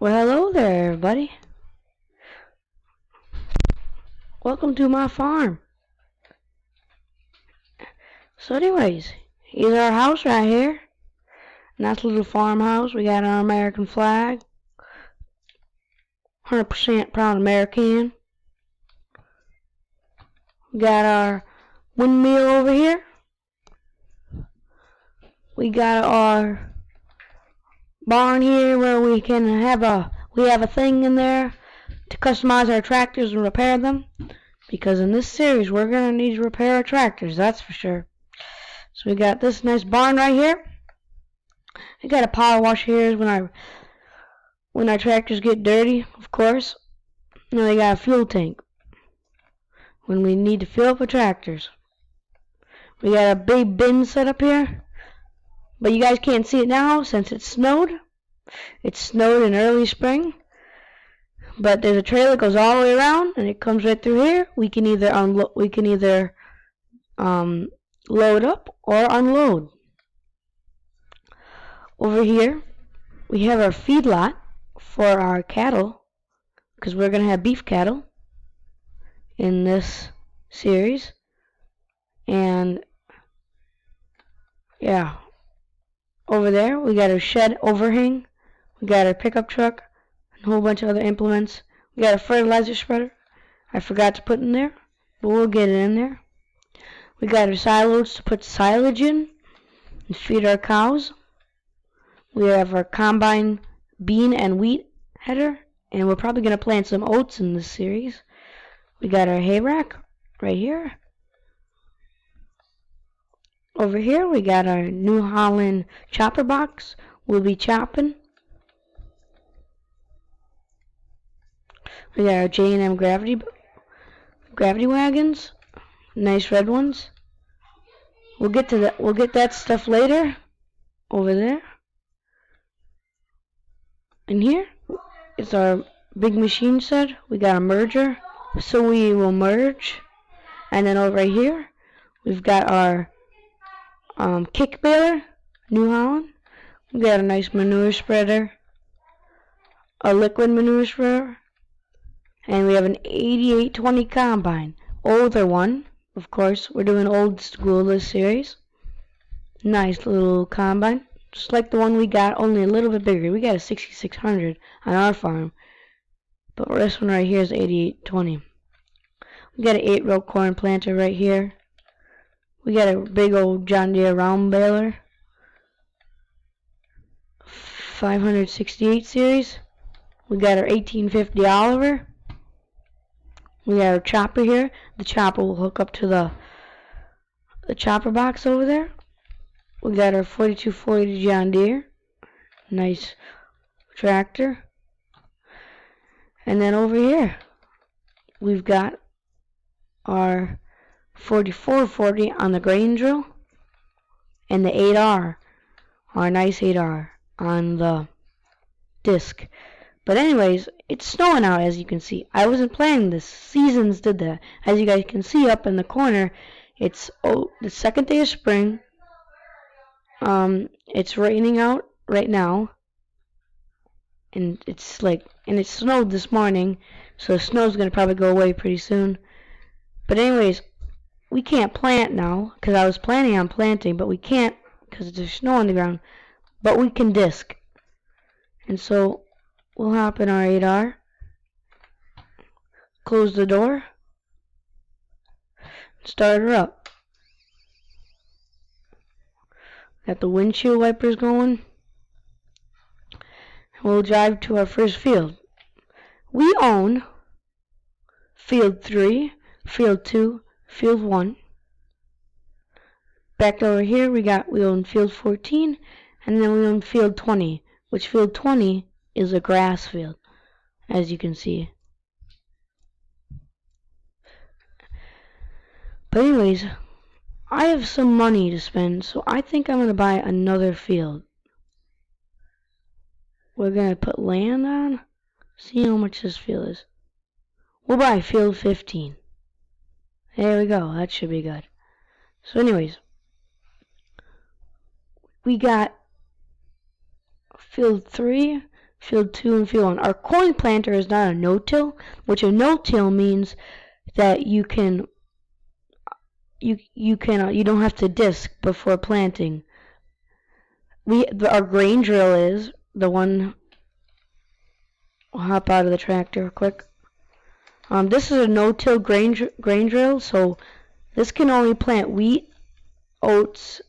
Well, hello there, everybody. Welcome to my farm. So anyways, here's our house right here. Nice little farmhouse. We got our American flag. 100% proud American. We got our windmill over here. We got our barn here where we have a thing in there to customize our tractors and repair them. Because in this series we're gonna need to repair our tractors, that's for sure. So we got this nice barn right here. I got a power wash here when our tractors get dirty, of course. And they got a fuel tank when we need to fill up our tractors. We got a big bin set up here, but you guys can't see it now since it snowed. It snowed in early spring, but there's a trailer that goes all the way around, and it comes right through here. We can either load up or unload. Over here, we have our feedlot for our cattle, because we're going to have beef cattle in this series. And yeah, over there we got our shed overhang, we got our pickup truck, and a whole bunch of other implements. We got a fertilizer spreader I forgot to put in there, but we'll get it in there. We got our silos to put silage in and feed our cows. We have our combine bean and wheat header, and we're probably going to plant some oats in this series. We got our hay rack right here. Over here we got our New Holland chopper box. We'll be chopping. We got our J&M gravity wagons, nice red ones. We'll get that stuff later. Over there. And here is our big machine set. We got a merger, so we will merge. And then over here, we've got our kick baler, New Holland. We got a nice manure spreader, a liquid manure spreader, and we have an 8820 combine, older one. Of course, we're doing old school this series. Nice little combine. Just like the one we got, only a little bit bigger. We got a 6600 on our farm, but this one right here is 8820. We got an 8-row corn planter right here. We got a big old John Deere round baler, 568 series. We got our 1850 Oliver. We got our chopper here. The chopper will hook up to the chopper box over there. We got our 4240 John Deere, nice tractor. And then over here, we've got our 4440 on the grain drill, and the 8R, our nice 8R on the disc. But anyways, it's snowing out, as you can see. I wasn't planning this. Seasons did that. As you guys can see up in the corner, it's the second day of spring. It's raining out right now, and it snowed this morning, so the snow's gonna probably go away pretty soon. But anyways, we can't plant now, because I was planning on planting, but we can't because there's snow on the ground. But we can disc, and so we'll hop in our 8R, close the door, start her up. Got the windshield wipers going. We'll drive to our first field. We own field 3, field 2, field 1. Back over here we own field 14, and then we own field 20, which field 20 is a grass field, as you can see. But anyways, I have some money to spend, so I think I'm going to buy another field. We're going to put land on, see how much this field is. We'll buy field 15. There we go, that should be good. So anyways, we got field 3, field 2 and field 1. Our corn planter is not a no-till, which a no-till means that you don't have to disc before planting. Our grain drill is the one. I'll hop out of the tractor quick. This is a no-till grain drill, so this can only plant wheat, oats,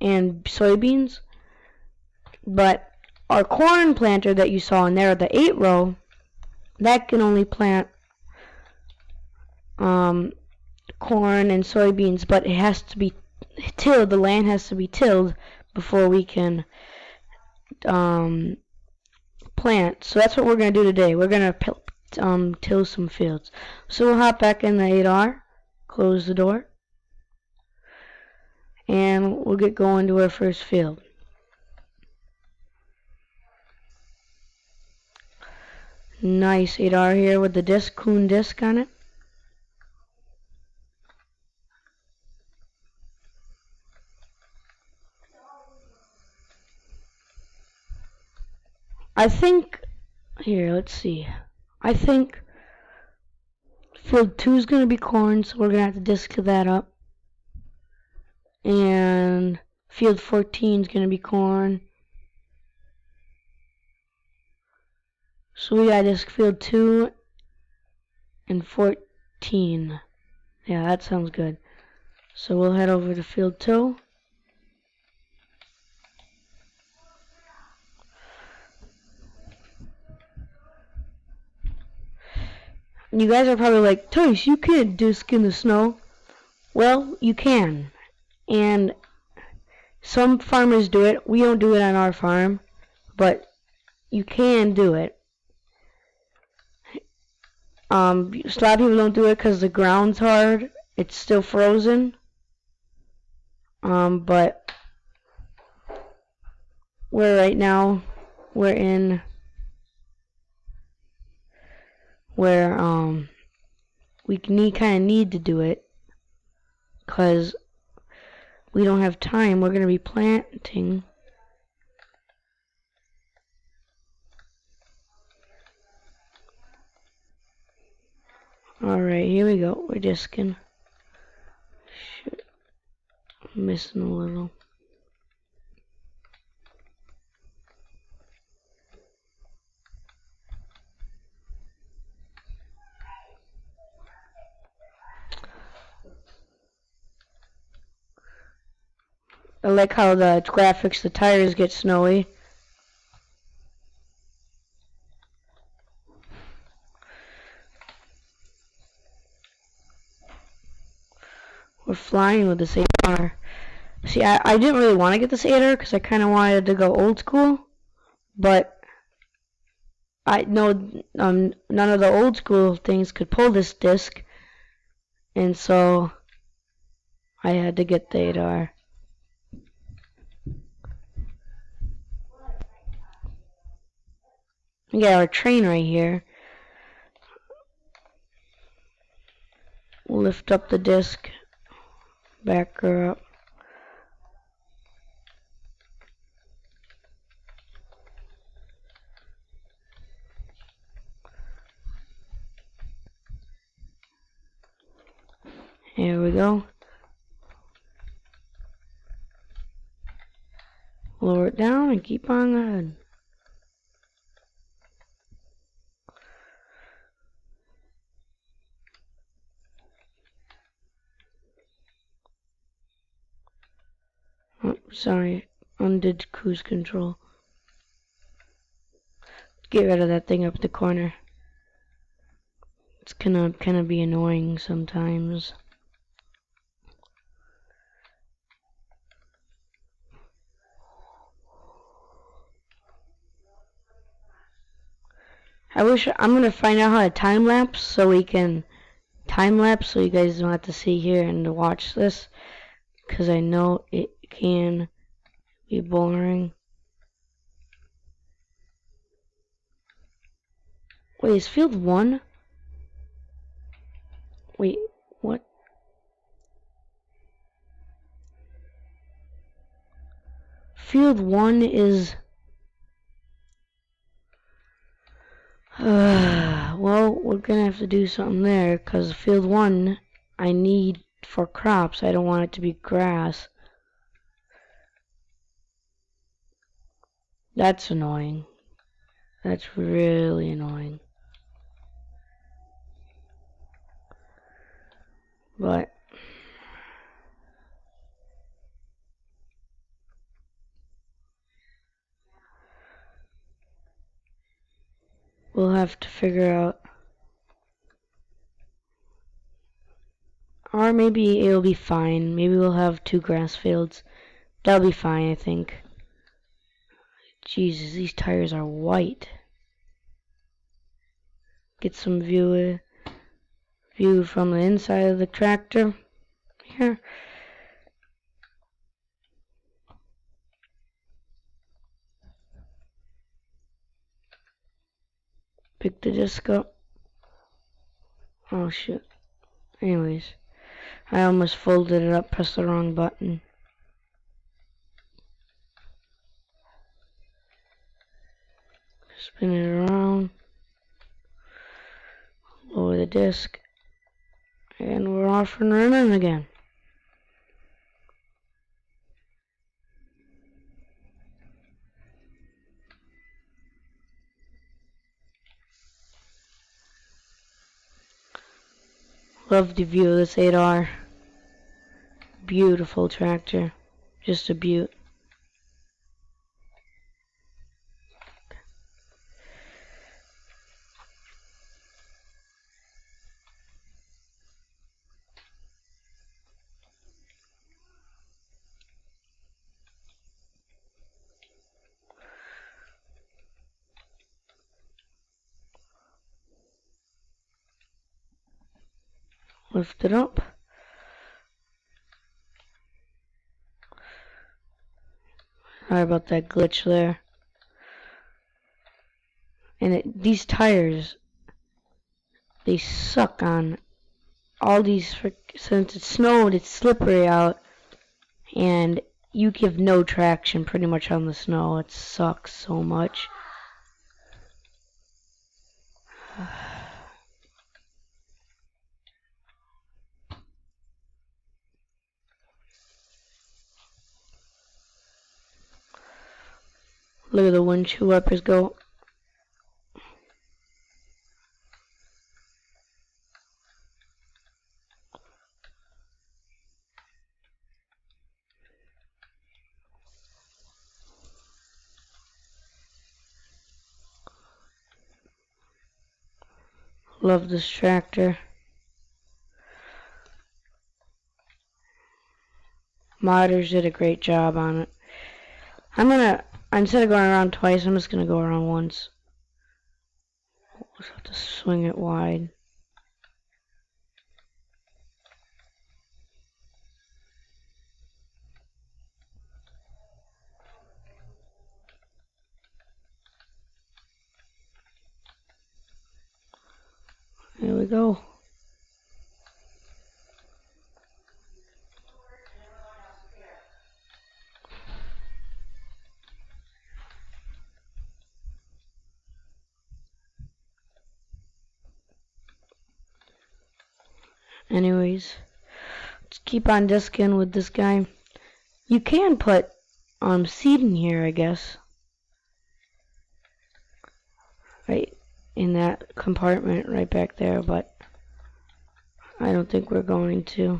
and soybeans. But our corn planter that you saw in there, the 8-row, that can only plant corn and soybeans, but it has to be tilled. The land has to be tilled before we can plant. So that's what we're going to do today. We're going to till some fields. So we'll hop back in the 8R, close the door, and we'll get going to our first field. Nice 8R here with the disc, Kuhn disc on it. I think, here, let's see. I think field 2 is going to be corn, so we're going to have to disc that up. And field 14 is going to be corn. So we got disc field 2 and 14. Yeah, that sounds good. So we'll head over to field 2. You guys are probably like, Tice, you can't disc in the snow. Well, you can. And some farmers do it. We don't do it on our farm. But you can do it. A lot of people don't do it because the ground's hard. It's still frozen. But right now we're in where we kind of need to do it because we don't have time. We're going to be planting. Alright, here we go. We're discing. Shoot. I'm missing a little. I like how the graphics, the tires get snowy. We're flying with this 8R. See, I didn't really want to get this 8R because I kind of wanted to go old school. But I know none of the old school things could pull this disc. And so I had to get the 8R. We got our train right here. We'll lift up the disc, back her up. Here we go. Lower it down and keep on going. Oh, sorry, undid cruise control. Get rid of that thing up the corner. It's gonna kind of be annoying sometimes. I'm gonna find out how to time lapse so we can time lapse so you guys don't have to see here and to watch this, because I know it can be boring. Wait, is field 1? Wait, what? Field 1 is... Well, we're gonna have to do something there, because field 1 I need for crops. I don't want it to be grass. That's annoying. That's really annoying. But we'll have to figure out. Or maybe it'll be fine. Maybe we'll have 2 grass fields. That'll be fine, I think. Jesus, these tires are white. Get some view from the inside of the tractor. Here. Pick the disc up. Oh shit. Anyways, I almost folded it up, pressed the wrong button. Spin it around. Lower the disc. And we're off and running again. Love the view of this 8R. Beautiful tractor. Just a beaut. Lift it up. Sorry about that glitch there. And these tires, they suck on all these, since it snowed, it's slippery out, and you give no traction pretty much on the snow. It sucks so much. Look at the windshield wipers go. Love this tractor. Modders did a great job on it. Instead of going around twice, I'm just gonna go around once. Just have to swing it wide. There we go. Anyways, let's keep on discing with this guy. You can put seed in here, I guess. Right in that compartment right back there, but I don't think we're going to.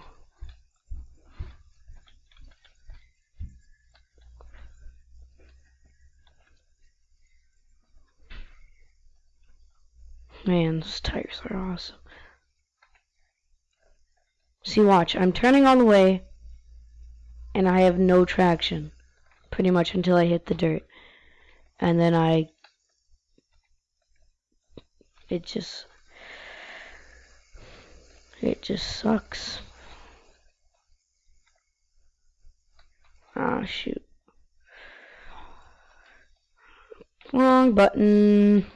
Man, those tires are awesome. See, watch. I'm turning all the way, and I have no traction, pretty much until I hit the dirt. And then it just sucks. Ah, shoot. Wrong button.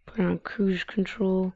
Put on cruise control.